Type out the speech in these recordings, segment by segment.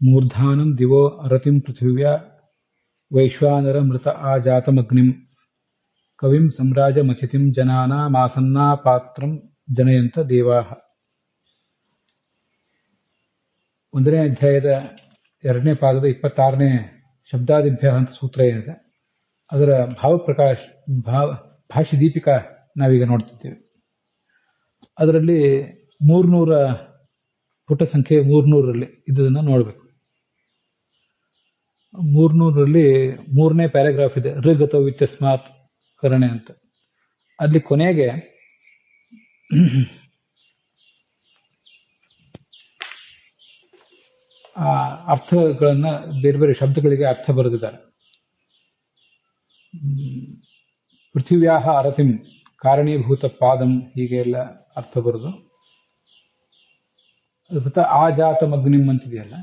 ಮೂರ್ಧಾನಂ ದಿವೋ ಅರತಿಂ ಪೃಥಿವ್ಯಾ ವೈಶ್ವಾನರ ಮೃತ ಆಜಾತಮಗ್ನಿಂ ಕವಿಂ ಸಮ್ರಾಜಮಥಿತಿಂ ಜನಾನಾಮಾಸನ್ನಾ ಪಾತ್ರಂ ಜನಯಂತ ದೇವಾಃ. 1ನೇ ಅಧ್ಯಾಯದ 2ನೇ ಪಾದದ 26ನೇ ಶಬ್ದಾದಿಭ್ಯ ಅಂತ ಸೂತ್ರ ಏನಿದೆ ಅದರ ಭಾಷ್ಯ ದೀಪಿಕಾ ನಾವೀಗ ನೋಡ್ತಿದ್ದೇವೆ. ಅದರಲ್ಲಿ 300 ಪುಟ ಸಂಖ್ಯೆ 300ರಲ್ಲಿ ಇದನ್ನು ನೋಡಬೇಕು. 300ರಲ್ಲಿ 3ನೇ ಪ್ಯಾರಾಗ್ರಾಫ್ ಇದೆ, ಋಗತೋ ವಿತ್ಯಸ್ಮಾತ್ ಕರಣೆ ಅಂತ. ಅಲ್ಲಿ ಕೊನೆಗೆ ಆ ಅರ್ಥಗಳನ್ನ ಬೇರೆ ಬೇರೆ ಶಬ್ದಗಳಿಗೆ ಅರ್ಥ ಬರೆದಿದ್ದಾರೆ. ಪೃಥಿವ್ಯಾಹ ಅರತಿಂ ಕಾರಣೀಭೂತ ಪಾದಂ ಹೀಗೆ ಎಲ್ಲ ಅರ್ಥ ಬರೆದು, ಋತ ಆಜಾತಂ ಅಗ್ನಿಂ ಅಂತಿದೆಯಲ್ಲ,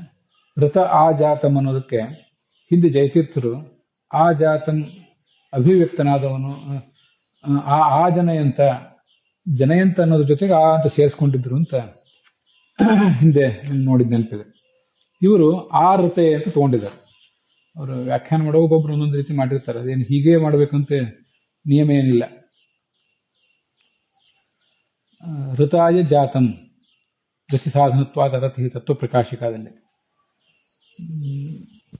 ಋತ ಆಜಾತಂ ಅನ್ನೋದಕ್ಕೆ ಹಿಂದೆ ಜಯತೀರ್ಥರು ಆಜಾತಂ ಅಭಿವ್ಯಕ್ತನಾದವನು, ಆ ಜನಯಂತ ಅನ್ನೋದ್ರ ಜೊತೆಗೆ ಆ ಅಂತ ಸೇರಿಸ್ಕೊಂಡಿದ್ರು ಅಂತ ಹಿಂದೆ ನೋಡಿದ ನೆನಪಿದೆ. ಇವರು ಆ ಋತೆ ಅಂತ ತಗೊಂಡಿದ್ದಾರೆ. ಅವರು ವ್ಯಾಖ್ಯಾನ ಮಾಡೋ ಒಬ್ಬೊಬ್ರು ಒಂದೊಂದು ರೀತಿ ಮಾಡಿರ್ತಾರೆ. ಅದೇನು ಹೀಗೆ ಮಾಡಬೇಕಂತ ನಿಯಮ ಏನಿಲ್ಲ. ಋತಾಯ ಜಾತಂ ಗತಿ ಸಾಧನತ್ವಾದ ಅರತಿ ತತ್ವ ಪ್ರಕಾಶಿಕಾದಲ್ಲಿ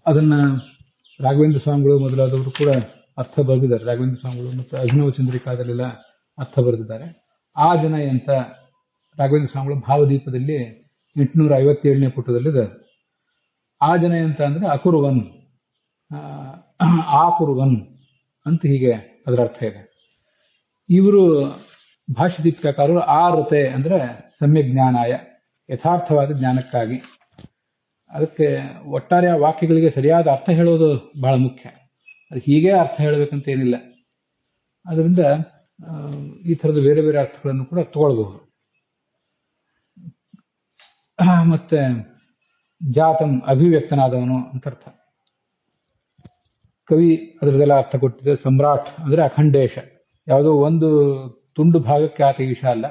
ಅದನ್ನ ರಾಘವೇಂದ್ರ ಸ್ವಾಮಿಗಳು ಮೊದಲಾದವರು ಕೂಡ ಅರ್ಥ ಬರೆದಿದ್ದಾರೆ. ರಾಘವೇಂದ್ರ ಸ್ವಾಮಿಗಳು ಮತ್ತು ಅಭಿನವ ಚಂದ್ರಿಕಾದಲ್ಲೆಲ್ಲ ಅರ್ಥ ಬರೆದಿದ್ದಾರೆ. ಆ ಜನ ಅಂತ ರಾಘವೇಂದ್ರ ಸ್ವಾಮಿಗಳು ಭಾವದೀಪದಲ್ಲಿ 857ನೇ ಪುಟದಲ್ಲಿದೆ. ಆ ಜನ ಅಂತ ಅಂದ್ರೆ ಅಕುರುವನ್, ಆಕುರುವನ್ ಅಂತ ಹೀಗೆ ಅದರ ಅರ್ಥ ಇದೆ. ಇವರು ಭಾಷ್ಯ ದೀಪಿಕಾಕಾರರು ಆ ಋತೆ ಅಂದ್ರೆ ಸಮ್ಯಕ್ ಜ್ಞಾನಾಯ, ಯಥಾರ್ಥವಾದ ಜ್ಞಾನಕ್ಕಾಗಿ. ಅದಕ್ಕೆ ಒಟ್ಟಾರೆ ಆ ವಾಕ್ಯಗಳಿಗೆ ಸರಿಯಾದ ಅರ್ಥ ಹೇಳೋದು ಬಹಳ ಮುಖ್ಯ. ಅದು ಹೀಗೆ ಅರ್ಥ ಹೇಳಬೇಕಂತ ಏನಿಲ್ಲ. ಅದರಿಂದ ಈ ಥರದ ಬೇರೆ ಬೇರೆ ಅರ್ಥಗಳನ್ನು ಕೂಡ ತಗೊಳ್ಬಹುದು. ಮತ್ತೆ ಜಾತಂ ಅಭಿವ್ಯಕ್ತನಾದವನು ಅಂತ ಅರ್ಥ. ಕವಿ ಅದರದೆಲ್ಲ ಅರ್ಥ ಕೊಟ್ಟಿದೆ. ಸಮ್ರಾಟ್ ಅಂದ್ರೆ ಅಖಂಡೇಶ, ಯಾವುದೋ ಒಂದು ತುಂಡು ಭಾಗಕ್ಕೆ ಆತ ಈಶ ಅಲ್ಲ,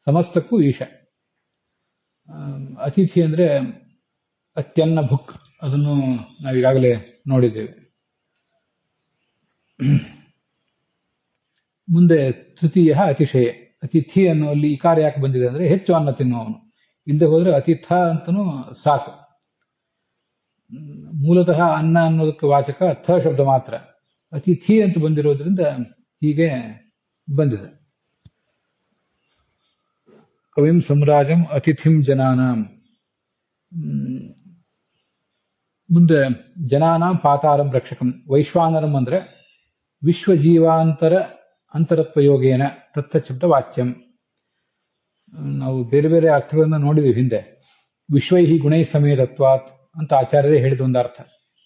ಸಮಸ್ತಕ್ಕೂ ಈಶ. ಅತಿಥಿ ಅಂದ್ರೆ ಅತ್ಯನ್ನ ಭುಕ್, ಅದನ್ನು ನಾವೀಗಾಗಲೇ ನೋಡಿದ್ದೇವೆ. ಮುಂದೆ ತೃತೀಯ ಅತಿಶಯ. ಅತಿಥಿ ಅನ್ನುವಲ್ಲಿ ಇಕಾರ ಯಾಕೆ ಬಂದಿದೆ ಅಂದ್ರೆ ಹೆಚ್ಚು ಅನ್ನ ತಿನ್ನುವವನು. ಹಿಂದೆ ಹೋದ್ರೆ ಅತಿಥ ಅಂತನೂ ಸಾಕು. ಮೂಲತಃ ಅನ್ನ ಅನ್ನೋದಕ್ಕೆ ವಾಚಕ ಥ ಶಬ್ದ ಮಾತ್ರ. ಅತಿಥಿ ಅಂತ ಬಂದಿರೋದ್ರಿಂದ ಹೀಗೆ ಬಂದಿದೆ. ಕವಿಂ ಸಮ್ರಾಜಂ ಅತಿಥಿಂ ಜನಾನಾಂ. ಮುಂದೆ ಜನಾನಾಂ ಪಾತಾರಂ ರಕ್ಷಕಂ. ವೈಶ್ವಾನರಂ ಅಂದ್ರೆ ವಿಶ್ವಜೀವಾಂತರ ಅಂತರತ್ವಯೋಗೇನ ತತ್ತಶಬ್ದ ವಾಚ್ಯಂ. ನಾವು ಬೇರೆ ಬೇರೆ ಅರ್ಥಗಳನ್ನ ನೋಡಿದೀವಿ ಹಿಂದೆ. ವಿಶ್ವೈಹಿ ಗುಣೈ ಸಮೇತತ್ವಾತ್ ಅಂತ ಆಚಾರ್ಯರೇ ಹೇಳಿದ ಒಂದು ಅರ್ಥ,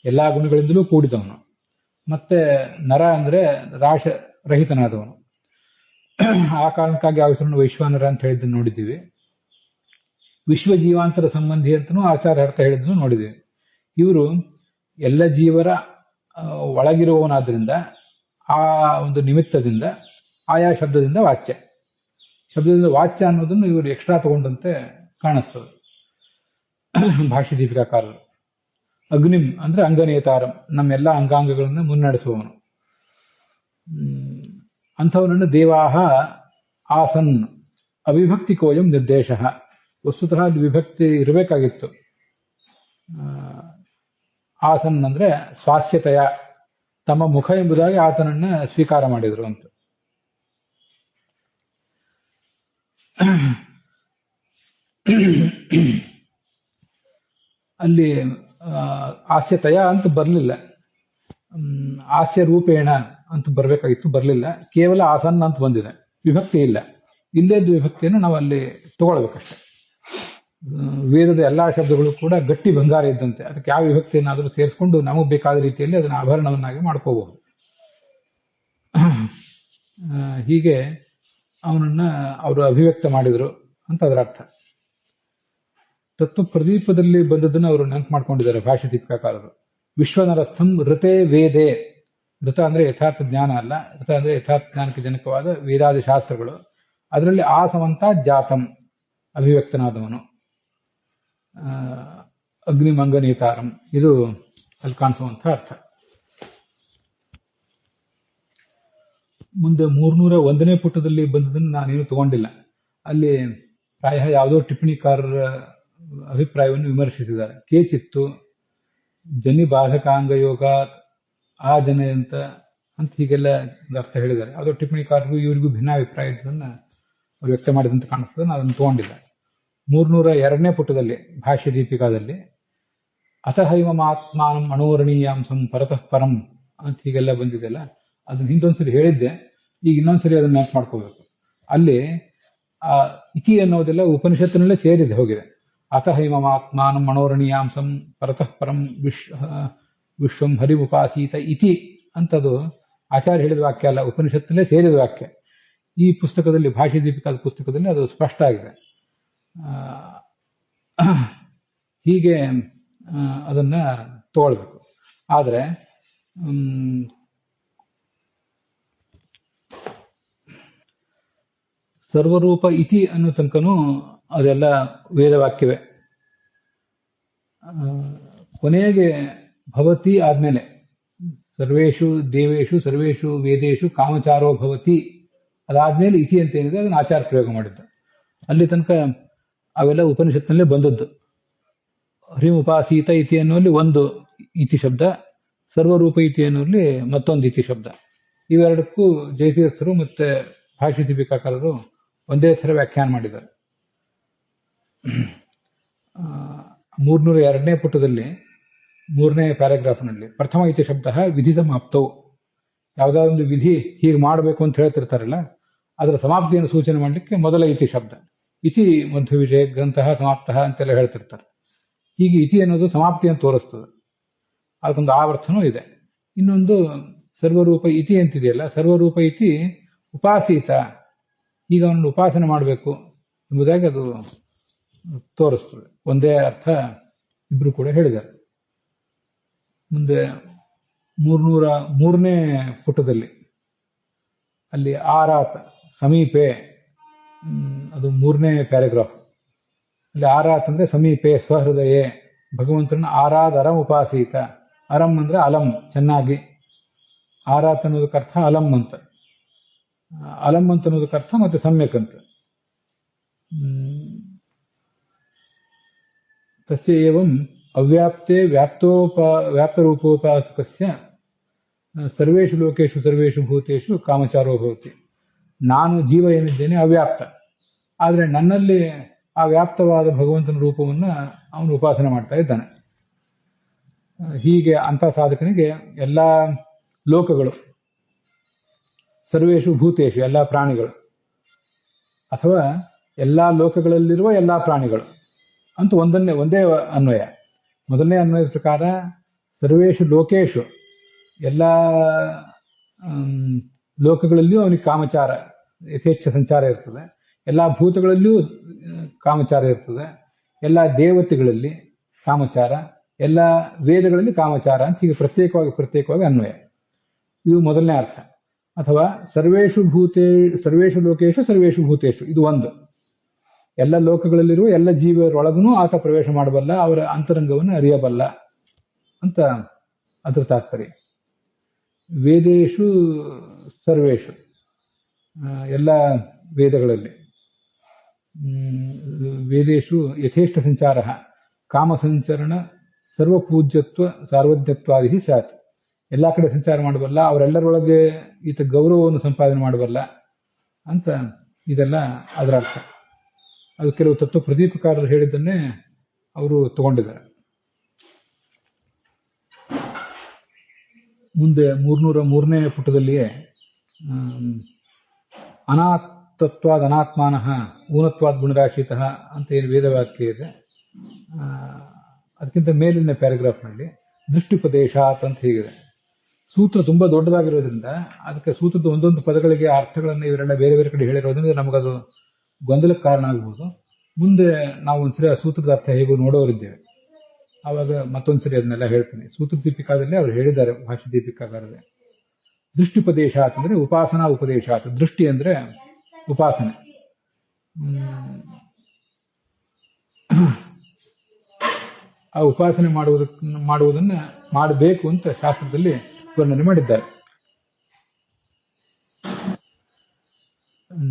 ಎಲ್ಲಾ ಗುಣಗಳಿಂದಲೂ ಕೂಡಿದವನು. ಮತ್ತೆ ನರ ಅಂದ್ರೆ ರಾಶ ರಹಿತನಾದವನು. ಆ ಕಾರಣಕ್ಕಾಗಿ ಆ ಹೆಸರನ್ನು ವೈಶ್ವಾನರ ಅಂತ ಹೇಳಿದ್ದನ್ನು ನೋಡಿದ್ದೀವಿ. ವಿಶ್ವಜೀವಾಂತರ ಸಂಬಂಧಿ ಅಂತನೂ ಆಚಾರ್ಯ ಅರ್ಥ ಹೇಳಿದ್ದನ್ನು ನೋಡಿದ್ದೀವಿ. ಇವರು ಎಲ್ಲ ಜೀವರ ಒಳಗಿರುವವನಾದ್ರಿಂದ ಆ ಒಂದು ನಿಮಿತ್ತದಿಂದ ಆಯಾ ಶಬ್ದದಿಂದ ವಾಚ್ಯ. ಶಬ್ದದಿಂದ ವಾಚ್ಯ ಅನ್ನೋದನ್ನು ಇವರು ಎಕ್ಸ್ಟ್ರಾ ತಗೊಂಡಂತೆ ಕಾಣಿಸ್ತದೆ ಭಾಷ್ಯ ದೀಪಿಕಾಕಾರರು. ಅಗ್ನಿಂ ಅಂದ್ರೆ ಅಂಗನೇತಾರಂ, ನಮ್ಮೆಲ್ಲ ಅಂಗಾಂಗಗಳನ್ನು ಮುನ್ನಡೆಸುವವನು. ಅಂಥವನನ್ನು ದೇವಾಹ ಆಸನ್ ಅವಿಭಕ್ತಿ ಕೋಯಂ ನಿರ್ದೇಶ. ವಸ್ತುತಃ ಅಲ್ಲಿ ವಿಭಕ್ತಿ ಇರಬೇಕಾಗಿತ್ತು. ಆಸನ್ ಅಂದ್ರೆ ಸ್ವಾಸ್ಯತೆಯ, ತಮ್ಮ ಮುಖ ಎಂಬುದಾಗಿ ಆತನನ್ನ ಸ್ವೀಕಾರ ಮಾಡಿದರು ಅಂತ. ಅಲ್ಲಿ ಆಸ್ಯತಯ ಅಂತ ಬರಲಿಲ್ಲ, ಆಸ್ಯ ರೂಪೇಣ ಅಂತ ಬರಬೇಕಾಗಿತ್ತು, ಬರಲಿಲ್ಲ. ಕೇವಲ ಆಸನ್ನ ಅಂತ ಬಂದಿದೆ, ವಿಭಕ್ತಿ ಇಲ್ಲ. ಇಲ್ಲೇದ್ದು ವಿಭಕ್ತಿಯನ್ನು ನಾವು ಅಲ್ಲಿ ತಗೊಳ್ಬೇಕಷ್ಟೆ. ವೇದದ ಎಲ್ಲಾ ಶಬ್ದಗಳು ಕೂಡ ಗಟ್ಟಿ ಬಂಗಾರ ಇದ್ದಂತೆ. ಅದಕ್ಕೆ ಯಾವ ವಿಭಕ್ತಿಯನ್ನಾದರೂ ಸೇರಿಸ್ಕೊಂಡು ನಮಗೆ ಬೇಕಾದ ರೀತಿಯಲ್ಲಿ ಅದನ್ನು ಆಭರಣವನ್ನಾಗಿ ಮಾಡ್ಕೋಬಹುದು. ಹೀಗೆ ಅವನನ್ನ ಅವರು ಅಭಿವ್ಯಕ್ತ ಮಾಡಿದರು ಅಂತ ಅದರ ಅರ್ಥ. ತತ್ವ ಪ್ರದೀಪದಲ್ಲಿ ಬಂದದ್ದನ್ನು ಅವರು ನೆನಪು ಮಾಡ್ಕೊಂಡಿದ್ದಾರೆ ಭಾಷ್ಯ ದೀಪಿಕಾಕಾರರು. ವಿಶ್ವನರಸ್ಥಂ ಋತೆ ವೇದೇ. ಋತ ಅಂದ್ರೆ ಯಥಾರ್ಥ ಜ್ಞಾನ ಅಲ್ಲ, ಋತ ಅಂದ್ರೆ ಯಥಾರ್ಥ ಜ್ಞಾನಕ್ಕೆ ಜನಕವಾದ ವೇದಾದಿ ಶಾಸ್ತ್ರಗಳು. ಅದರಲ್ಲಿ ಆಸವಂತ ಜಾತಂ ಅಭಿವ್ಯಕ್ತನಾದವನು. ಅಗ್ನಿಮಂಗನೀತಾರಂ, ಇದು ಅಲ್ಲಿ ಕಾಣಿಸುವಂಥ ಅರ್ಥ. ಮುಂದೆ 301ನೇ ಪುಟದಲ್ಲಿ ಬಂದದನ್ನು ನಾನೇನು ತಗೊಂಡಿಲ್ಲ. ಅಲ್ಲಿ ಪ್ರಾಯ ಯಾವುದೋ ಟಿಪ್ಪಣಿಕಾರರ ಅಭಿಪ್ರಾಯವನ್ನು ವಿಮರ್ಶಿಸಿದ್ದಾರೆ. ಕೇಚಿತ್ತು ಜನಿ ಬಾಧಕಾಂಗ ಯೋಗ ಆ ಜನ ಅಂತ ಹೀಗೆಲ್ಲ ಅರ್ಥ ಹೇಳಿದ್ದಾರೆ. ಯಾವುದೋ ಟಿಪ್ಪಣಿಕಾರರಿಗೂ ಇವರಿಗೂ ಭಿನ್ನಾಭಿಪ್ರಾಯ ಇದ್ದದನ್ನು ಅವ್ರು ವ್ಯಕ್ತ ಮಾಡಿದಂತ ಕಾಣಿಸ್ತದೆ. ನಾನು ಅದನ್ನು ತಗೊಂಡಿಲ್ಲ. 302ನೇ ಪುಟದಲ್ಲಿ ಭಾಷ್ಯ ದೀಪಿಕಾದಲ್ಲಿ ಅಥಹೈವಮಾತ್ಮಾನಂ ಅಣೋರಣೀಯಾಂಸಂ ಪರತಃ ಪರಂ ಅಂತ ಹೀಗೆಲ್ಲ ಬಂದಿದೆಯಲ್ಲ, ಅದನ್ನ ಹಿಂದೊಂದ್ಸರಿ ಹೇಳಿದ್ದೆ. ಈಗ ಇನ್ನೊಂದ್ಸರಿ ಅದನ್ನ ನೆನಪು ಮಾಡ್ಕೋಬೇಕು. ಅಲ್ಲಿ ಆ ಇತಿ ಅನ್ನೋದೆಲ್ಲ ಉಪನಿಷತ್ತಿನಲ್ಲೇ ಸೇರಿದೆ ಹೋಗಿದೆ. ಅಥಹೈವಮಾತ್ಮಾನಂ ಅಣೋರಣೀಯಾಂಸಂ ಪರತಃ ಪರಂ ವಿಶ್ವಂ ಹರಿ ಉಪಾಸೀತ ಇತಿ ಅಂತದು ಆಚಾರ್ಯ ಹೇಳಿದ ವಾಕ್ಯ ಅಲ್ಲ, ಉಪನಿಷತ್ತಿನಲ್ಲೇ ಸೇರಿದ ವಾಕ್ಯ. ಈ ಪುಸ್ತಕದಲ್ಲಿ ಭಾಷ್ಯ ದೀಪಿಕಾದ ಪುಸ್ತಕದಲ್ಲಿ ಅದು ಸ್ಪಷ್ಟ ಆಗಿದೆ. ಹೀಗೆ ಅದನ್ನ ತಗೊಳ್ಬೇಕು. ಆದರೆ ಸರ್ವರೂಪ ಇತಿ ಅನ್ನೋ ತನಕನೂ ಅದೆಲ್ಲ ವೇದವಾಕ್ಯವೇ. ಕೊನೆಗೆ ಭವತಿ ಆದ್ಮೇಲೆ ಸರ್ವೇಷು ದೇವೇಶು ಸರ್ವೇಷು ವೇದೇಶು ಕಾಮಚಾರೋ ಭವತಿ ಅದಾದ್ಮೇಲೆ ಇತಿ ಅಂತ ಏನಿದೆ ಅದನ್ನು ಆಚಾರ ಪ್ರಯೋಗ ಮಾಡಿದ್ದು. ಅಲ್ಲಿ ತನಕ ಅವೆಲ್ಲ ಉಪನಿಷತ್ನಲ್ಲೇ ಬಂದದ್ದು. ಹರಿಂ ಉಪಾಸೀತ ಇತಿ ಅನ್ನುವಲ್ಲಿ ಒಂದು ಇತಿ ಶಬ್ದ, ಸರ್ವರೂಪ ಇತಿ ಅನ್ನುವಲ್ಲಿ ಮತ್ತೊಂದು ಇತಿ ಶಬ್ದ. ಇವೆರಡಕ್ಕೂ ಜಯತೀರ್ಥರು ಮತ್ತೆ ಭಾಷ್ಯ ದೀಪಿಕಾಕಾರರು ಒಂದೇ ಥರ ವ್ಯಾಖ್ಯಾನ ಮಾಡಿದ್ದಾರೆ. 302ನೇ ಪುಟದಲ್ಲಿ 3ನೇ ಪ್ಯಾರಾಗ್ರಾಫ್ನಲ್ಲಿ ಪ್ರಥಮ ಇತಿ ಶಬ್ದ ವಿಧಿ ಸಮಾಪ್ತವು. ಯಾವುದಾದೊಂದು ವಿಧಿ ಹೀಗೆ ಮಾಡಬೇಕು ಅಂತ ಹೇಳ್ತಿರ್ತಾರಲ್ಲ, ಅದರ ಸಮಾಪ್ತಿಯನ್ನು ಸೂಚನೆ ಮಾಡಲಿಕ್ಕೆ ಮೊದಲ ಇತಿ ಶಬ್ದ. ಇತಿ ಮಧ್ಯ ವಿಜಯ ಗ್ರಂಥ ಸಮಾಪ್ತ ಅಂತೆಲ್ಲ ಹೇಳ್ತಿರ್ತಾರೆ. ಹೀಗೆ ಇತಿ ಅನ್ನೋದು ಸಮಾಪ್ತಿಯನ್ನು ತೋರಿಸ್ತದೆ. ಅದಕ್ಕೊಂದು ಆವರ್ತನೂ ಇದೆ. ಇನ್ನೊಂದು ಸರ್ವರೂಪ ಇತಿ ಅಂತಿದೆಯಲ್ಲ, ಸರ್ವರೂಪ ಇತಿ ಉಪಾಸೀತ, ಈಗ ಅವನನ್ನು ಉಪಾಸನೆ ಮಾಡಬೇಕು ಎಂಬುದಾಗಿ ಅದು ತೋರಿಸ್ತದೆ. ಒಂದೇ ಅರ್ಥ ಇಬ್ರು ಕೂಡ ಹೇಳಿದ್ದಾರೆ. ಮುಂದೆ 303ನೇ ಪುಟದಲ್ಲಿ ಅಲ್ಲಿ ಆರಾತ್ ಸಮೀಪೆ, ಅದು 3ನೇ ಪ್ಯಾರಾಗ್ರಾಫ್. ಅಲ್ಲಿ ಆರಾತ್ ಅಂದ್ರೆ ಸಮೀಪೆ ಸ್ವಹೃದಯೇ, ಭಗವಂತನ ಆರಾಧ ಅರಂ ಉಪಾಸೀತ. ಅರಂ ಅಂದ್ರೆ ಅಲಂ, ಚೆನ್ನಾಗಿ. ಆರಾತ್ ಅನ್ನೋದಕ್ಕೆ ಅರ್ಥ ಅಲಂ ಅಂತ, ಅಲಂ ಅಂತ ಅನ್ನೋದಕ್ಕೆ ಅರ್ಥ ಮತ್ತೆ ಸಮ್ಯಕ್ ಅಂತ. ತಸ್ಯ ಏವಂ ಅವ್ಯಾಪ್ತೆ ವ್ಯಾಪ್ತರೂಪೋಪಾಸಕಸ್ಯ ಸರ್ವೇಷು ಲೋಕೇಶು ಸರ್ವೇಷು ಭೂತೇಶು ಕಾಮಚಾರೋ ಭವತಿ. ನಾನು ಜೀವ ಏನಿದ್ದೇನೆ ಅವ್ಯಾಪ್ತ, ಆದರೆ ನನ್ನಲ್ಲಿ ಆ ವ್ಯಾಪ್ತವಾದ ಭಗವಂತನ ರೂಪವನ್ನು ಅವನು ಉಪಾಸನೆ ಮಾಡ್ತಾ ಇದ್ದಾನೆ. ಹೀಗೆ ಅಂಥ ಸಾಧಕನಿಗೆ ಎಲ್ಲ ಲೋಕಗಳು, ಸರ್ವೇಷು ಭೂತೇಶು ಎಲ್ಲ ಪ್ರಾಣಿಗಳು, ಅಥವಾ ಎಲ್ಲ ಲೋಕಗಳಲ್ಲಿರುವ ಎಲ್ಲ ಪ್ರಾಣಿಗಳು ಅಂತ ಒಂದೇ ಅನ್ವಯ. ಮೊದಲನೇ ಅನ್ವಯದ ಪ್ರಕಾರ ಸರ್ವೇಷು ಲೋಕೇಶು, ಎಲ್ಲ ಲೋಕಗಳಲ್ಲಿಯೂ ಅವನಿಗೆ ಕಾಮಚಾರ ಯಥೇಚ್ಛ ಸಂಚಾರ ಇರ್ತದೆ. ಎಲ್ಲ ಭೂತಗಳಲ್ಲಿಯೂ ಕಾಮಚಾರ ಇರ್ತದೆ. ಎಲ್ಲ ದೇವತೆಗಳಲ್ಲಿ ಕಾಮಚಾರ, ಎಲ್ಲ ವೇದಗಳಲ್ಲಿ ಕಾಮಚಾರ ಅಂತ ಹೀಗೆ ಪ್ರತ್ಯೇಕವಾಗಿ ಅನ್ವಯ. ಇದು ಮೊದಲನೇ ಅರ್ಥ. ಅಥವಾ ಸರ್ವೇಷು ಲೋಕೇಶು ಸರ್ವೇಷು ಭೂತೇಶು, ಇದು ಒಂದು. ಎಲ್ಲ ಲೋಕಗಳಲ್ಲಿರುವ ಎಲ್ಲ ಜೀವರೊಳಗೂ ಆತ ಪ್ರವೇಶ ಮಾಡಬಲ್ಲ, ಅವರ ಅಂತರಂಗವನ್ನು ಅರಿಯಬಲ್ಲ ಅಂತ ಅದರ ತಾತ್ಪರ್ಯ. ವೇದೇಶು ಸರ್ವೇಷು, ಎಲ್ಲ ವೇದಗಳಲ್ಲಿ. ವೇದೇಶು ಯಥೇಷ್ಟ ಸಂಚಾರ ಕಾಮಸಂಚರಣ ಸರ್ವಪೂಜ್ಯತ್ವ ಸಾರ್ವಜ್ಞತ್ವಾದಿ ಸ್ಯಾತ್. ಎಲ್ಲ ಕಡೆ ಸಂಚಾರ ಮಾಡಬಲ್ಲ, ಅವರೆಲ್ಲರೊಳಗೆ ಈತ ಗೌರವವನ್ನು ಸಂಪಾದನೆ ಮಾಡಬಲ್ಲ ಅಂತ ಇದೆಲ್ಲ ಅದರ ಅರ್ಥ. ಅದು ಕೆಲವು ತತ್ವ ಪ್ರದೀಪಕಾರರು ಹೇಳಿದ್ದನ್ನೇ ಅವರು ತಗೊಂಡಿದ್ದಾರೆ. ಮುಂದೆ 303ನೇ ಪುಟದಲ್ಲಿಯೇ ಅನಾತ್ತತ್ವಾದ ಅನಾತ್ಮಾನಃ ಊನತ್ವಾದ್ ಗುಣರಾಶಿತಃ ಅಂತ ಏನು ವೇದವಾಕ್ಯ ಇದೆ, ಅದಕ್ಕಿಂತ ಮೇಲಿನ ಪ್ಯಾರಾಗ್ರಾಫ್ನಲ್ಲಿ ದೃಷ್ಟಿಪದೇಶಾತ್ ಅಂತ ಹೀಗಿದೆ. ಸೂತ್ರ ತುಂಬ ದೊಡ್ಡದಾಗಿರೋದ್ರಿಂದ ಅದಕ್ಕೆ ಸೂತ್ರದ ಒಂದೊಂದು ಪದಗಳಿಗೆ ಅರ್ಥಗಳನ್ನು ಇವರೆಲ್ಲ ಬೇರೆ ಬೇರೆ ಕಡೆ ಹೇಳಿರೋದ್ರಿಂದ ನಮಗದು ಗೊಂದಲಕ್ಕೆ ಕಾರಣ ಆಗ್ಬೋದು. ಮುಂದೆ ನಾವು ಒಂದ್ಸರಿ ಆ ಸೂತ್ರದ ಅರ್ಥ ಹೇಗೂ ನೋಡೋರಿದ್ದೇವೆ, ಆವಾಗ ಮತ್ತೊಂದ್ಸರಿ ಅದನ್ನೆಲ್ಲ ಹೇಳ್ತೀನಿ. ಸೂತ್ರ ದೀಪಿಕಾದಲ್ಲಿ ಅವರು ಹೇಳಿದ್ದಾರೆ, ಭಾಷ್ಯ ದೀಪಿಕಾಗಾರರೇ. ದೃಷ್ಟಿಪದೇಶ ಅಂತಂದ್ರೆ ಉಪಾಸನಾ ಉಪದೇಶ ಆತ. ದೃಷ್ಟಿ ಅಂದ್ರೆ ಉಪಾಸನೆ. ಆ ಉಪಾಸನೆ ಮಾಡುವುದನ್ನ ಮಾಡಬೇಕು ಅಂತ ಶಾಸ್ತ್ರದಲ್ಲಿ ವರ್ಣನೆ ಮಾಡಿದ್ದಾರೆ.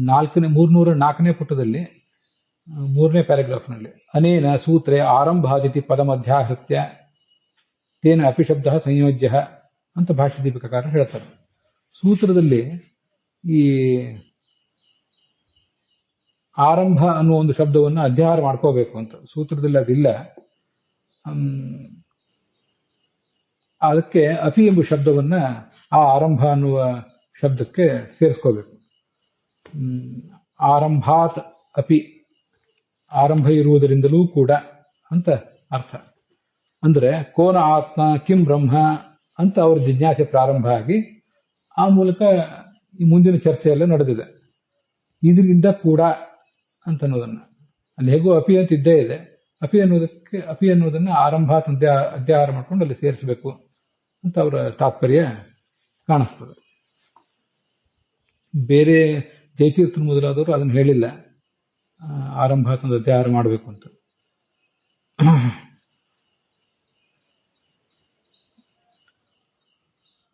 304ನೇ ಪುಟದಲ್ಲಿ 3ನೇ ಪ್ಯಾರಾಗ್ರಾಫ್ನಲ್ಲಿ ಅನೇನ ಸೂತ್ರೆ ಆರಂಭಾದಿತಿ ಪದಮಧ್ಯಾಹೃತ್ಯ ತೇನ ಅಪಿಶಬ್ದ ಸಂಯೋಜ್ಯ ಅಂತ ಭಾಷ್ಯ ದೀಪಿಕಕಾರ ಹೇಳ್ತಾರೆ. ಸೂತ್ರದಲ್ಲಿ ಈ ಆರಂಭ ಅನ್ನುವ ಒಂದು ಶಬ್ದವನ್ನು ಅಧ್ಯಾಹಾರ ಮಾಡ್ಕೋಬೇಕು ಅಂತ ಸೂತ್ರದಲ್ಲಿ ಅದಿಲ್ಲ. ಅದಕ್ಕೆ ಅಪಿ ಎಂಬ ಶಬ್ದವನ್ನ ಆ ಆರಂಭ ಅನ್ನುವ ಶಬ್ದಕ್ಕೆ ಸೇರಿಸ್ಕೋಬೇಕು. ಆರಂಭಾತ್ ಅಪಿ, ಆರಂಭ ಇರುವುದರಿಂದಲೂ ಕೂಡ ಅಂತ ಅರ್ಥ. ಅಂದ್ರೆ ಕೋನ ಆತ್ಮ ಕಿಂ ಬ್ರಹ್ಮ ಅಂತ ಅವ್ರ ಜಿಜ್ಞಾಸೆ ಪ್ರಾರಂಭ ಆಗಿ ಆ ಮೂಲಕ ಈ ಮುಂದಿನ ಚರ್ಚೆ ಎಲ್ಲ ನಡೆದಿದೆ. ಇದರಿಂದ ಕೂಡ ಅಂತ ಅನ್ನೋದನ್ನ ಅಲ್ಲಿ ಹೇಗೂ ಅಪಿ ಅಂತ ಇದ್ದೇ ಇದೆ. ಅಪಿ ಅನ್ನೋದನ್ನ ಆರಂಭಾತ್ ಅಧ್ಯಾಹಾರ ಮಾಡ್ಕೊಂಡು ಅಲ್ಲಿ ಸೇರಿಸಬೇಕು ಅಂತ ಅವರ ತಾತ್ಪರ್ಯ ಕಾಣಿಸ್ತದೆ. ಬೇರೆ ಜಯತೀರ್ಥ ಮೊದಲಾದವರು ಅದನ್ನು ಹೇಳಿಲ್ಲ, ಆರಂಭಾತ್ ಒಂದು ಅಧ್ಯಾಹಾರ ಮಾಡಬೇಕು ಅಂತ.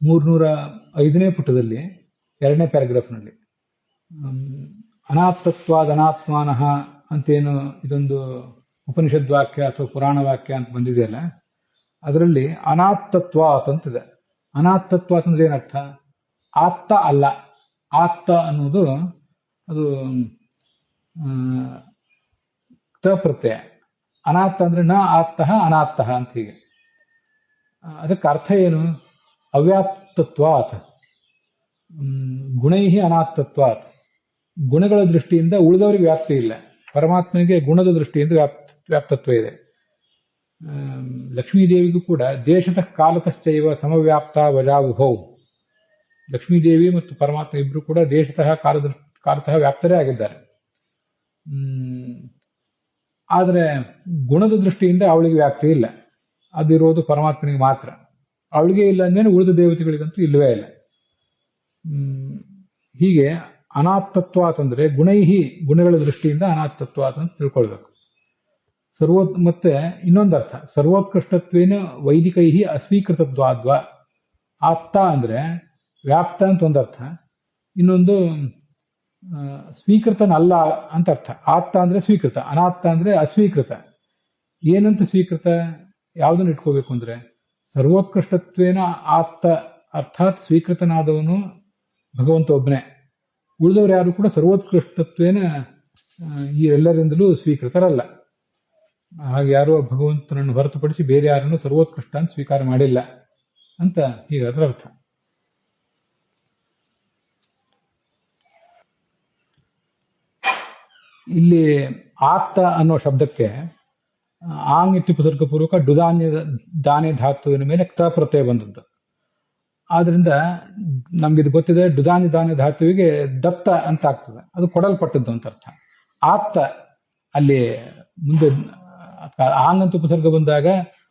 305ನೇ ಪುಟದಲ್ಲಿ 2ನೇ ಪ್ಯಾರಾಗ್ರಾಫ್ನಲ್ಲಿ ಅನಾತ್ತತ್ವಾದನಾತ್ಮಾನಃ ಅಂತೇನು ಇದೊಂದು ಉಪನಿಷದ್ ವಾಕ್ಯ ಅಥವಾ ಪುರಾಣ ವಾಕ್ಯ ಅಂತ ಬಂದಿದೆಯಲ್ಲ, ಅದರಲ್ಲಿ ಅನಾತ್ತತ್ವಾತ್ ಅಂತಿದೆ. ಅನಾತ್ತತ್ವಾತ್ ಅಂದ್ರೆ ಏನರ್ಥ? ಆತ್ತ ಅಲ್ಲ. ಆತ್ತ ಅನ್ನೋದು ಅದು ತ ಪ್ರತ್ಯಯ. ಅನಾತ್ತ ಅಂದ್ರೆ ನ ಆತ್ತಃ ಅನಾತ್ತಃ ಅಂತ ಹೀಗೆ. ಅದಕ್ಕೆ ಅರ್ಥ ಏನು? ಅವ್ಯಾಪ್ತತ್ವಾತ್ ಗುಣೈಹಿ ಅನಾತ್ತತ್ವಾತ್. ಗುಣಗಳ ದೃಷ್ಟಿಯಿಂದ ಉಳಿದವರಿಗೆ ವ್ಯಾಪ್ತಿ ಇಲ್ಲ, ಪರಮಾತ್ಮನಿಗೆ ಗುಣದ ದೃಷ್ಟಿಯಿಂದ ವ್ಯಾಪ್ತತ್ವ ಇದೆ. ಲಕ್ಷ್ಮೀದೇವಿಗೂ ಕೂಡ ದೇಶತಃ ಕಾಲತಶ್ಚೈವ ಸಮವ್ಯಾಪ್ತ ವಜಾವುಭೌ. ಲಕ್ಷ್ಮೀದೇವಿ ಮತ್ತು ಪರಮಾತ್ಮ ಇಬ್ರು ಕೂಡ ದೇಶತಃ ಕಾಲತಃ ವ್ಯಾಪ್ತರೇ ಆಗಿದ್ದಾರೆ. ಆದರೆ ಗುಣದ ದೃಷ್ಟಿಯಿಂದ ಅವಳಿಗೆ ವ್ಯಾಪ್ತಿ ಇಲ್ಲ, ಅದಿರೋದು ಪರಮಾತ್ಮನಿಗೆ ಮಾತ್ರ. ಅವಳಿಗೆ ಇಲ್ಲ ಅಂದೇನೆ ಉಳಿದ ದೇವತೆಗಳಿಗಂತೂ ಇಲ್ಲವೇ ಇಲ್ಲ. ಹೀಗೆ ಅನಾತ್ತತ್ವಾತ್ ಅಂದ್ರೆ ಗುಣೈಹಿ, ಗುಣಗಳ ದೃಷ್ಟಿಯಿಂದ ಅನಾತ್ತತ್ವಾತ್ ಅಂತ ತಿಳ್ಕೊಳ್ಬೇಕು. ಮತ್ತೆ ಇನ್ನೊಂದರ್ಥ ಸರ್ವೋತ್ಕೃಷ್ಟತ್ವೇನ ವೈದಿಕೈಹಿ ಅಸ್ವೀಕೃತತ್ವಾದ್ವ. ಆತ್ತ ಅಂದ್ರೆ ವ್ಯಾಪ್ತ ಅಂತ ಒಂದರ್ಥ, ಇನ್ನೊಂದು ಸ್ವೀಕೃತನಲ್ಲ ಅಂತ ಅರ್ಥ. ಆತ್ತ ಅಂದ್ರೆ ಸ್ವೀಕೃತ, ಅನಾತ್ತ ಅಂದ್ರೆ ಅಸ್ವೀಕೃತ. ಏನಂತ ಸ್ವೀಕೃತ? ಯಾವುದನ್ನು ಇಟ್ಕೋಬೇಕು ಅಂದ್ರೆ ಸರ್ವೋತ್ಕೃಷ್ಟತ್ವೇನ ಆತ್ತ, ಅರ್ಥಾತ್ ಸ್ವೀಕೃತನಾದವನು ಭಗವಂತ ಒಬ್ಬನೇ. ಉಳಿದವರು ಯಾರು ಕೂಡ ಸರ್ವೋತ್ಕೃಷ್ಟತ್ವೇನ ಈ ಎಲ್ಲರಿಂದಲೂ ಸ್ವೀಕೃತರಲ್ಲ. ಹಾಗೆ ಯಾರು ಭಗವಂತನನ್ನು ಹೊರತುಪಡಿಸಿ ಬೇರೆ ಯಾರನ್ನು ಸರ್ವೋತ್ಕೃಷ್ಟ ಅಂತ ಸ್ವೀಕಾರ ಮಾಡಿಲ್ಲ ಅಂತ ಹೀಗಾದ್ರ ಅರ್ಥ. ಇಲ್ಲಿ ಆತ್ತ ಅನ್ನೋ ಶಬ್ದಕ್ಕೆ ಆಂಗ್ ಇತ್ಯುಪಸರ್ಗ ಪೂರ್ವಕ ಡುದಾನ್ಯ ದಾನೆ ಧಾತುವಿನ ಮೇಲೆ ಕ್ತ ಪ್ರತ್ಯಯ ಬಂದದ್ದು. ಆದ್ರಿಂದ ನಮ್ಗಿದು ಗೊತ್ತಿದೆ, ಡುದಾನ್ಯ ದಾನೆ ಧಾತುವಿಗೆ ದತ್ತ ಅಂತ ಆಗ್ತದೆ, ಅದು ಕೊಡಲ್ಪಟ್ಟದ್ದು ಅಂತ ಅರ್ಥ. ಆತ್ತ ಅಲ್ಲಿ ಮುಂದೆ ಆಂಗ್ ಅಂತ ಉಪಸರ್ಗ ಬಂದಾಗ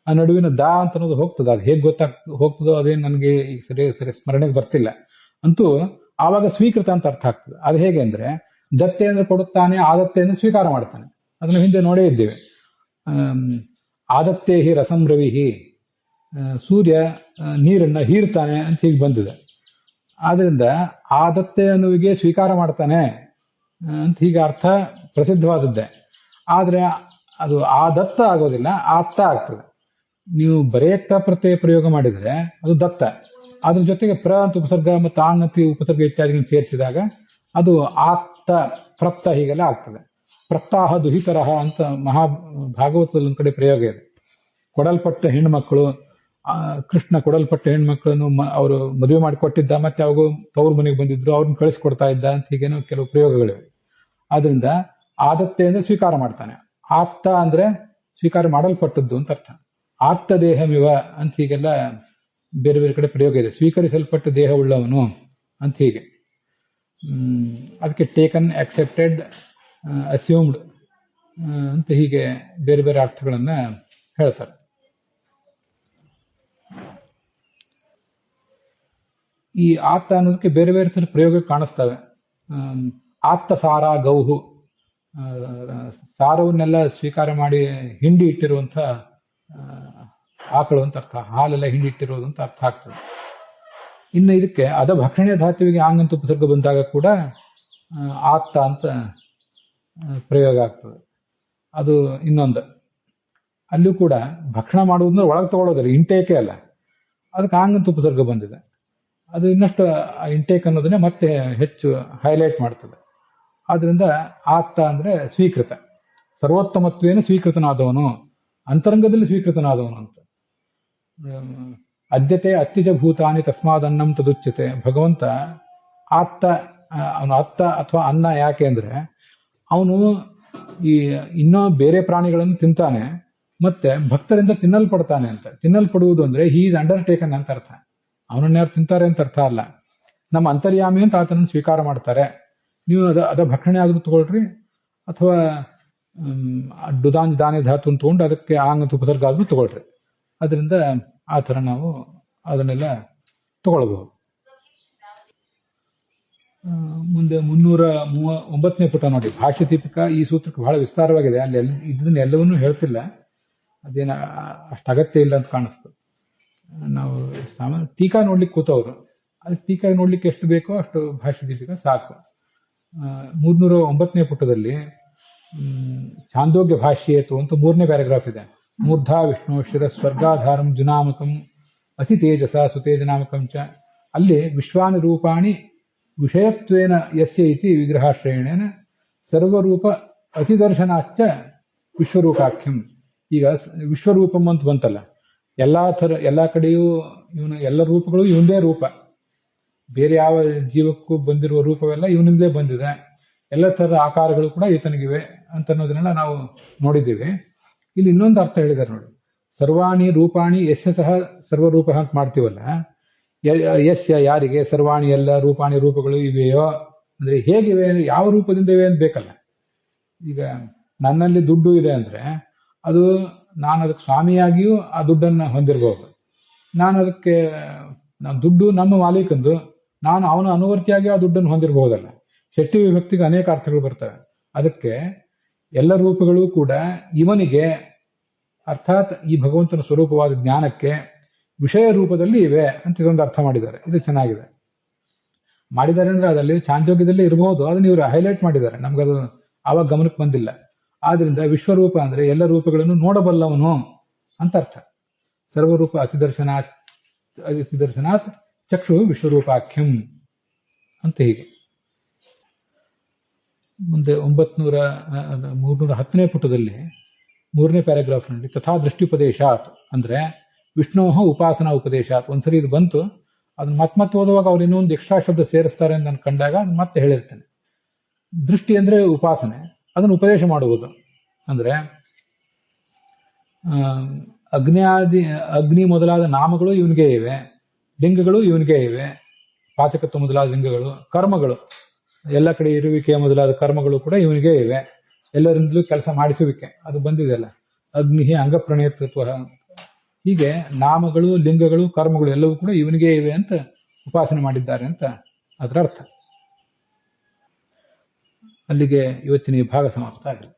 ಆ ನಡುವಿನ ದಾ ಅಂತ ಅನ್ನೋದು ಹೋಗ್ತದೆ. ಅದು ಹೇಗೆ ಹೋಗ್ತದೋ ಅದೇನು ನನಗೆ ಈಗ ಸರಿ ಸ್ಮರಣೆಗೆ ಬರ್ತಿಲ್ಲ. ಅಂತೂ ಆವಾಗ ಸ್ವೀಕೃತ ಅಂತ ಅರ್ಥ ಆಗ್ತದೆ. ಅದು ಹೇಗೆ ಅಂದ್ರೆ ದತ್ತೆ ಅಂದ್ರೆ ಕೊಡುತ್ತಾನೆ, ಆದತ್ತೆ ಅಂದ್ರೆ ಸ್ವೀಕಾರ ಮಾಡ್ತಾನೆ. ಅದನ್ನ ಹಿಂದೆ ನೋಡೇ ಇದ್ದೇವೆ. ಆದತ್ತೇ ಹಿ ರಸಂ ರವಿಹಿ, ಸೂರ್ಯ ನೀರನ್ನ ಹೀರ್ತಾನೆ ಅಂತ ಹೀಗೆ ಬಂದಿದೆ. ಆದ್ರಿಂದ ಆದತ್ತೆ ಅನ್ನುವಿಗೆ ಸ್ವೀಕಾರ ಮಾಡ್ತಾನೆ ಅಂತ ಹೀಗೆ ಅರ್ಥ ಪ್ರಸಿದ್ಧವಾದದ್ದೇ. ಆದ್ರೆ ಅದು ಆದತ್ತ ಆಗೋದಿಲ್ಲ, ಆತ್ತ ಆಗ್ತದೆ. ನೀವು ಬರೇ ತ ಪ್ರತ್ಯಯ ಪ್ರಯೋಗ ಮಾಡಿದ್ರೆ ಅದು ದತ್ತ, ಅದ್ರ ಜೊತೆಗೆ ಪ್ರ ಅಂತ ಉಪಸರ್ಗ ಮತ್ತು ಆಂಗ್ ಅಂತ ಉಪಸರ್ಗ ಇತ್ಯಾದಿಗಳನ್ನು ಸೇರಿಸಿದಾಗ ಅದು ಆತ್ತ ಪ್ರಪ್ತ ಹೀಗೆಲ್ಲ ಆಗ್ತದೆ. ಪ್ರಪ್ತಾಹ ದುಹಿತರಹ ಅಂತ ಭಾಗವತದಲ್ಲಿ ಒಂದು ಕಡೆ ಪ್ರಯೋಗ ಇದೆ. ಕೊಡಲ್ಪಟ್ಟ ಹೆಣ್ಮಕ್ಳು, ಕೃಷ್ಣ ಕೊಡಲ್ಪಟ್ಟ ಹೆಣ್ಮಕ್ಳನ್ನು ಅವರು ಮದುವೆ ಮಾಡಿ ಕೊಟ್ಟಿದ್ದ, ಮತ್ತೆ ಅವಾಗ ತವ್ರ ಮನೆಗೆ ಬಂದಿದ್ರು, ಅವ್ರನ್ನ ಕಳಿಸ್ಕೊಡ್ತಾ ಇದ್ದ ಅಂತ ಹೀಗೇನೋ ಕೆಲವು ಪ್ರಯೋಗಗಳಿವೆ. ಆದ್ರಿಂದ ಆದತ್ತೆ ಅಂದ್ರೆ ಸ್ವೀಕಾರ ಮಾಡ್ತಾನೆ, ಆತ್ತ ಅಂದ್ರೆ ಸ್ವೀಕಾರ ಮಾಡಲ್ಪಟ್ಟದ್ದು ಅಂತ ಅರ್ಥ. ಆತ್ತ ದೇಹಮಿವ ಅಂತ ಹೀಗೆಲ್ಲ ಬೇರೆ ಬೇರೆ ಕಡೆ ಪ್ರಯೋಗ ಇದೆ. ಸ್ವೀಕರಿಸಲ್ಪಟ್ಟ ದೇಹವುಳ್ಳವನು ಅಂತ ಹೀಗೆ. ಅದಕ್ಕೆ ಟೇಕನ್, ಅಕ್ಸೆಪ್ಟೆಡ್, ಅಸ್ಯೂಮ್ಡ್ ಅಂತ ಹೀಗೆ ಬೇರೆ ಬೇರೆ ಅರ್ಥಗಳನ್ನ ಹೇಳ್ತಾರೆ. ಈ ಆತ್ತ ಅನ್ನೋದಕ್ಕೆ ಬೇರೆ ಬೇರೆ ಥರ ಪ್ರಯೋಗ ಕಾಣಿಸ್ತವೆ. ಆತ್ತ ಸಾರ ಗೌಹು, ಸಾರವನ್ನೆಲ್ಲ ಸ್ವೀಕಾರ ಮಾಡಿ ಹಿಂಡಿ ಇಟ್ಟಿರುವಂಥ ಆಕಳು ಅಂತ ಅರ್ಥ, ಹಾಲೆಲ್ಲ ಹಿಂಡಿಟ್ಟಿರೋದು ಅಂತ ಅರ್ಥ ಆಗ್ತದೆ. ಇನ್ನು ಇದಕ್ಕೆ ಅದ ಭಕ್ಷಣೀಯ ಧಾತುವಿಗೆ ಆಂಗಂತ ಉಪಸರ್ಗ ಬಂದಾಗ ಕೂಡ ಆತ್ತ ಅಂತ ಪ್ರಯೋಗ ಆಗ್ತದೆ. ಅದು ಇನ್ನೊಂದು. ಅಲ್ಲೂ ಕೂಡ ಭಕ್ಷಣ ಮಾಡುವುದಂದ್ರೆ ಒಳಗೆ ತಗೊಳ್ಳೋದಿಲ್ಲ, ಇಂಟೇಕೆ ಅಲ್ಲ, ಅದಕ್ಕೆ ಆಂಗಂತ ಉಪಸರ್ಗ ಬಂದಿದೆ. ಅದು ಇನ್ನಷ್ಟು ಇಂಟೇಕ್ ಅನ್ನೋದನ್ನೇ ಮತ್ತೆ ಹೆಚ್ಚು ಹೈಲೈಟ್ ಮಾಡ್ತದೆ. ಆದ್ರಿಂದ ಆತ್ತ ಅಂದ್ರೆ ಸ್ವೀಕೃತ, ಸರ್ವೋತ್ತಮತ್ವೇನ ಸ್ವೀಕೃತನಾದವನು, ಅಂತರಂಗದಲ್ಲಿ ಸ್ವೀಕೃತನಾದವನು ಅಂತ. ಅದ್ಯತೆ ಅತ್ಯಜ ಭೂತಾನಿ ತಸ್ಮಾದನ್ನಂ ತದುಚ್ಯತೆ. ಭಗವಂತ ಆತ್ತ, ಅವನು ಅತ್ತ ಅಥವಾ ಅನ್ನ ಯಾಕೆ ಅಂದ್ರೆ ಅವನು ಈ ಇನ್ನೂ ಬೇರೆ ಪ್ರಾಣಿಗಳನ್ನು ತಿಂತಾನೆ, ಮತ್ತೆ ಭಕ್ತರಿಂದ ತಿನ್ನಲ್ಪಡ್ತಾನೆ ಅಂತ. ತಿನ್ನಲ್ಪಡುವುದು ಅಂದ್ರೆ ಹೀ ಈಸ್ ಅಂಡರ್ಟೇಕನ್ ಅಂತ ಅರ್ಥ. ಅವನನ್ನ ಯಾರು ತಿಂತಾರೆ ಅಂತ ಅರ್ಥ ಅಲ್ಲ. ನಮ್ಮ ಅಂತರ್ಯಾಮಿ ಅಂತ ಆತನನ್ನು ಸ್ವೀಕಾರ ಮಾಡ್ತಾರೆ. ನೀವು ಅದ ಭಕ್ಷಣೆ ಆದ್ರೂ ತಗೊಳ್ರಿ, ಅಥವಾ ಡುದಾನ್ ದಾನೆ ಧಾತು ಅಂತ ತಗೊಂಡು ಅದಕ್ಕೆ ಆಂಗಂತ ಉಪಸರ್ಗ ಆದ್ರೂ ತಗೊಳ್ರಿ. ಅದರಿಂದ ಆ ಥರ ನಾವು ಅದನ್ನೆಲ್ಲ ತಗೊಳ್ಬಹುದು. ಮುಂದೆ 309ನೇ ಪುಟ ನೋಡಿ, ಭಾಷ್ಯ ದೀಪಿಕಾ. ಈ ಸೂತ್ರಕ್ಕೆ ಬಹಳ ವಿಸ್ತಾರವಾಗಿದೆ, ಅಲ್ಲಿ ಇದನ್ನ ಎಲ್ಲವನ್ನೂ ಹೇಳ್ತಿಲ್ಲ, ಅದೇನ ಅಷ್ಟು ಅಗತ್ಯ ಇಲ್ಲ ಅಂತ ಕಾಣಿಸ್ತು. ನಾವು ಸಾಮಾನ್ಯ ಟೀಕಾ ನೋಡ್ಲಿಕ್ಕೆ ಕೂತವ್ರು, ಅದಕ್ಕೆ ಟೀಕಾ ನೋಡ್ಲಿಕ್ಕೆ ಎಷ್ಟು ಬೇಕೋ ಅಷ್ಟು ಭಾಷ್ಯ ದೀಪಿಕಾ ಸಾಕು. 309ನೇ ಪುಟದಲ್ಲಿ ಛಾಂದೋಗ್ಯ ಭಾಷ್ಯೇತು ಅಂತ 3ನೇ ಪ್ಯಾರಾಗ್ರಾಫ್ ಇದೆ. ಮೂರ್ಧಾ ವಿಷ್ಣು ಶಿರ ಸ್ವರ್ಗಾಧಾರಂ ಜುನಾಮಕಂ ಅತಿ ತೇಜಸ ಸುತೇಜನಾಮಕಂ ಚ. ಅಲ್ಲಿ ವಿಶ್ವಾನುರೂಪಾಣಿ ವಿಷಯತ್ವೇನ ಯಸ್ಯ ಇತಿ ವಿಗ್ರಹಾಶ್ರಯಣೇನ ಸರ್ವರೂಪ ಅತಿದರ್ಶನಾಚ್ಚ ವಿಶ್ವರೂಪಾಖ್ಯಂ. ಈಗ ವಿಶ್ವರೂಪಂ ಅಂತ ಬಂತಲ್ಲ, ಎಲ್ಲಾ ಕಡೆಯೂ ಇವನು, ಎಲ್ಲ ರೂಪಗಳು ಇವನದೇ ರೂಪ, ಬೇರೆ ಯಾವ ಜೀವಕ್ಕೂ ಬಂದಿರುವ ರೂಪವೆಲ್ಲ ಇವನಿಂದಲೇ ಬಂದಿದೆ, ಎಲ್ಲ ಥರದ ಆಕಾರಗಳು ಕೂಡ ಈತನಿಗಿವೆ ಅಂತ ಅನ್ನೋದನ್ನೆಲ್ಲ ನಾವು ನೋಡಿದ್ದೀವಿ. ಇಲ್ಲಿ ಇನ್ನೊಂದು ಅರ್ಥ ಹೇಳಿದ್ದಾರೆ ನೋಡಿ, ಸರ್ವಾಣಿ ರೂಪಾಣಿ ಯಸ್ಯ ಸಹ ಸರ್ವರೂಪ ಅಂತ ಮಾಡ್ತೀವಲ್ಲ, ಯಸ್ಯ ಯಾರಿಗೆ, ಸರ್ವಾಣಿ ಎಲ್ಲ, ರೂಪಾಣಿ ರೂಪಗಳು ಇವೆಯೋ ಅಂದ್ರೆ ಹೇಗಿವೆ, ಯಾವ ರೂಪದಿಂದ ಇವೆ ಅಂತ ಬೇಕಲ್ಲ. ಈಗ ನನ್ನಲ್ಲಿ ದುಡ್ಡು ಇದೆ ಅಂದ್ರೆ ಅದು ನಾನು ಅದಕ್ಕೆ ಸ್ವಾಮಿಯಾಗಿಯೂ ಆ ದುಡ್ಡನ್ನು ಹೊಂದಿರಬಹುದು. ನಾನು ದುಡ್ಡು ನಮ್ಮ ಮಾಲೀಕಂದು, ನಾನು ಅವನ ಅನುವರ್ತಿಯಾಗಿ ಆ ದುಡ್ಡನ್ನು ಹೊಂದಿರಬಹುದಲ್ಲ. ಶೆಟ್ಟಿ ವಿಭಕ್ತಿಗೆ ಅನೇಕ ಅರ್ಥಗಳು ಬರ್ತವೆ. ಅದಕ್ಕೆ ಎಲ್ಲ ರೂಪಗಳು ಕೂಡ ಇವನಿಗೆ, ಅರ್ಥಾತ್ ಈ ಭಗವಂತನ ಸ್ವರೂಪವಾದ ಜ್ಞಾನಕ್ಕೆ ವಿಷಯ ರೂಪದಲ್ಲಿ ಇವೆ ಅಂತ ಇದೊಂದು ಅರ್ಥ ಮಾಡಿದ್ದಾರೆ. ಇದು ಚೆನ್ನಾಗಿದೆ. ಮಾಡಿದ್ದಾರೆ ಅಂದ್ರೆ ಅದಲ್ಲಿ ಚಾಂದೋಗ್ಯದಲ್ಲಿ ಇರಬಹುದು, ಅದನ್ನ ಇವರು ಹೈಲೈಟ್ ಮಾಡಿದ್ದಾರೆ, ನಮ್ಗದು ಆವಾಗ ಗಮನಕ್ಕೆ ಬಂದಿಲ್ಲ. ಆದ್ರಿಂದ ವಿಶ್ವರೂಪ ಅಂದ್ರೆ ಎಲ್ಲ ರೂಪಗಳನ್ನು ನೋಡಬಲ್ಲವನು ಅಂತ ಅರ್ಥ. ಸರ್ವರೂಪ ಅತಿದರ್ಶನಾತ್ ಚಕ್ಷು ವಿಶ್ವರೂಪಾಖ್ಯಂ ಅಂತ. ಹೀಗೆ ಮುಂದೆ 310ನೇ ಪುಟದಲ್ಲಿ 3ನೇ ಪ್ಯಾರಾಗ್ರಾಫ್ನಲ್ಲಿ ತಥಾ ದೃಷ್ಟಿಪದೇಶಾತ್ ಅಂದ್ರೆ ವಿಷ್ಣೋ ಉಪಾಸನಾ ಉಪದೇಶಾತ್. ಒಂದ್ಸರಿ ಇದು ಬಂತು, ಅದನ್ನ ಮತ್ತೆ ಓದುವಾಗ ಅವ್ರು ಇನ್ನೊಂದು ಎಕ್ಸ್ಟ್ರಾ ಶಬ್ದ ಸೇರಿಸ್ತಾರೆ ಅಂತ ನಾನು ಕಂಡಾಗ ಮತ್ತೆ ಹೇಳಿರ್ತೇನೆ. ದೃಷ್ಟಿ ಅಂದ್ರೆ ಉಪಾಸನೆ, ಅದನ್ನು ಉಪದೇಶ ಮಾಡುವುದು ಅಂದ್ರೆ ಅಗ್ನಿ ಮೊದಲಾದ ನಾಮಗಳು ಇವನಿಗೆ ಇವೆ, ಲಿಂಗಗಳು ಇವನಿಗೆ ಇವೆ, ಪಾಚಕತ್ವ ಮೊದಲಾದ ಲಿಂಗಗಳು, ಕರ್ಮಗಳು, ಎಲ್ಲ ಕಡೆ ಇರುವಿಕೆ ಮೊದಲಾದ ಕರ್ಮಗಳು ಕೂಡ ಇವನಿಗೆ ಇವೆ, ಎಲ್ಲರಿಂದಲೂ ಕೆಲಸ ಮಾಡಿಸುವಿಕೆ ಅದು ಬಂದಿದೆಯಲ್ಲ, ಅಗ್ನಿ ಅಂಗಪ್ರಣೇತೃತ್ವ. ಹೀಗೆ ನಾಮಗಳು, ಲಿಂಗಗಳು, ಕರ್ಮಗಳು ಎಲ್ಲವೂ ಕೂಡ ಇವನಿಗೆ ಇವೆ ಅಂತ ಉಪಾಸನೆ ಮಾಡಿದ್ದಾರೆ ಅಂತ ಅದರ ಅರ್ಥ. ಅಲ್ಲಿಗೆ ಇವತ್ತಿನ ಈ ಭಾಗ ಸಮಾಪ್ತ ಆಗಿದೆ.